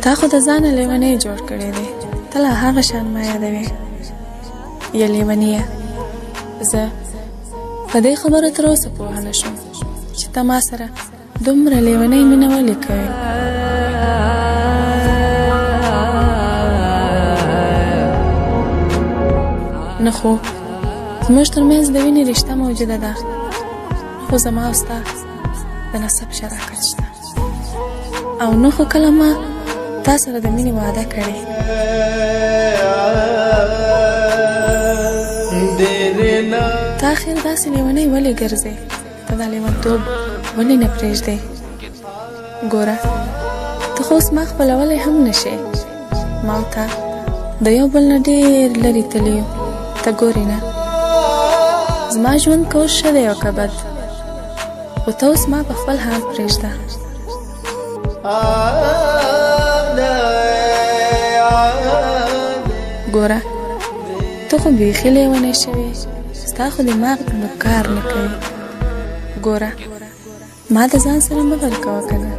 تا خو د ځانه لیونی جوړ کړی دی، ته لا هغه شان ما یادوې. یا لیونیه، زه په دې خبره تر اوسه پوهه نه شوم چې ته ما سره دومره لیونی مینه ولې کوې. نه خو زموږ ترمنځ د وینې رشته موجوده ده، خو زما او ستا د نسب شراکت شته، او نه خو کله ما تا سره د مینې وعده کړې. تا اخر داسې لیونی ولې ګرځې؟ ته دا لیونتوب ولې نه پرېږدې؟ ګوره، ته خو اوس ما خپلولی هم نه شې. ما او تا د یو بل نه ډېر لرې تللي یو. ته ګورې نه، زما ژوند که اوس ښه دی او که بد، خو ته اوس ما په خپل حال پرېږده. ګوره، ته خو بیخي لیونی شوې، ستا خو دماغ نو کار نه کوي. ګوره، ما د ځان سره مه غل کوه که نه.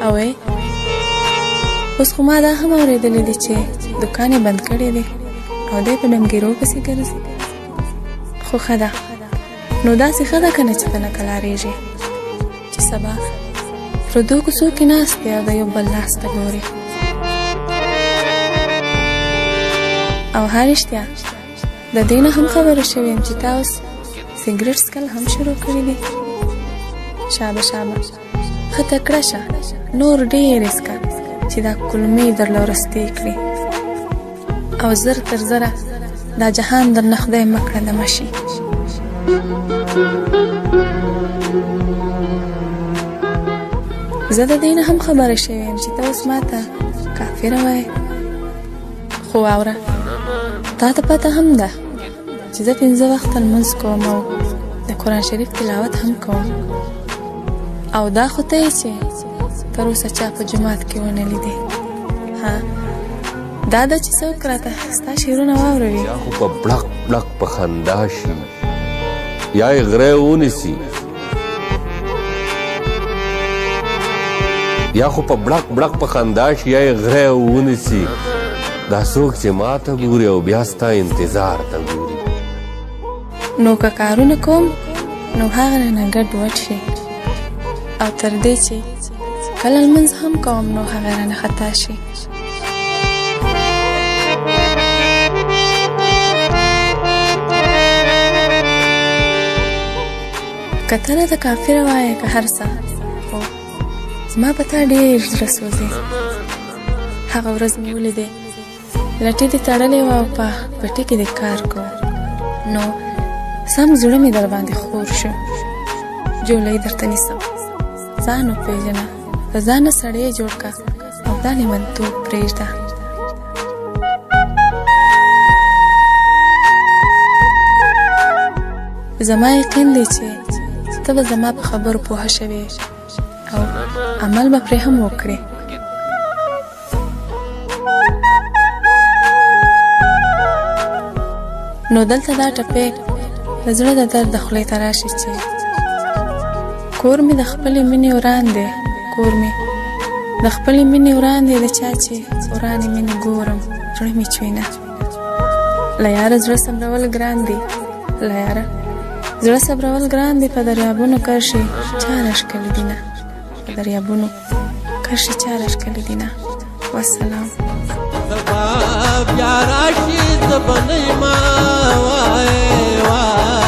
او اوس خو ما دا هم اورېدلی دی چې دوکان یې بند کړی دی او دی په ډنګېرو پسې ګرځي. خو ښه ده، نو داسې ښه ده که نه چې ته نه کلاریږې، چې سبا پردو کوڅو کې ناست دی او د یو بل لاس ته ګوري. او ها رښتیا، د دې نه هم خبره شوې یم چې تا اوس سګرټ څکل هم شروع کړي دي. شابه شابه، ښه تکړه شه، نور ډېر څکه چې دا کلمې درله ورستې کړي، او زر تر زره دا جهان درنه خدای مه کړه دمه شي. زه د دې نه هم خبره شوې یم چې ته اوس ما ته کافره وایې. خو واوره، تا ته پته هم ده چې زه 5 وخته لمونځ کوم او د قرآن شریف تلاوت هم کوم. او دا خو ته یې چې تر اوسه چا په جومات کې ونه لیدې. ها، دا ده چې څوک راته ستا شعرونه واوروي، یا خو په بړق بړق په خندا شي، یا یې غره ونیسي، یا خو په بړق بړق په خندا شي، یا یې غره ونیسي. دا څوک چې ما ته ګوري او بیا ستا انتظار ته ګوري. نو که کارونه کوم نو هغه نه ګډ وډ شي، او تر دې چې کله لمونځ هم کوم نو هغه رانه خطا شي. که ته راته کافره وایې که هر څه، خو زما په تا ډېر زړه سوځي. هغه ورځ مې ولیدې لټې دې تړلې وه او په پټي کې دې کار کوو، نو سم زړه مې در باندې خور شو. جولۍ درته نیسم، ځان وپېژنه، په ځانه سړی جوړ که او دا لیونتوب پرېږده. زما یقین دی چې ته به زما په خبرو پوهه شوې او عمل به پرې هم وکړې. نو دلته دا ټپې د زړه د درد د خولې ته راشي چې کور مې د خپلې مینې وران دی، کور مې د خپلې مینې وران دی، د چا چې ورانې مینې ګورم زړه مې چوینه. له یاره زړه صبرول ګران دی، له یاره زړه صبرول ګران دی، په دریابونو کرشي چا راښکلي دینه، په دریابونو کرشي چا راښکلي دینه. والسلام. بیا راشي زبنې ما وای وای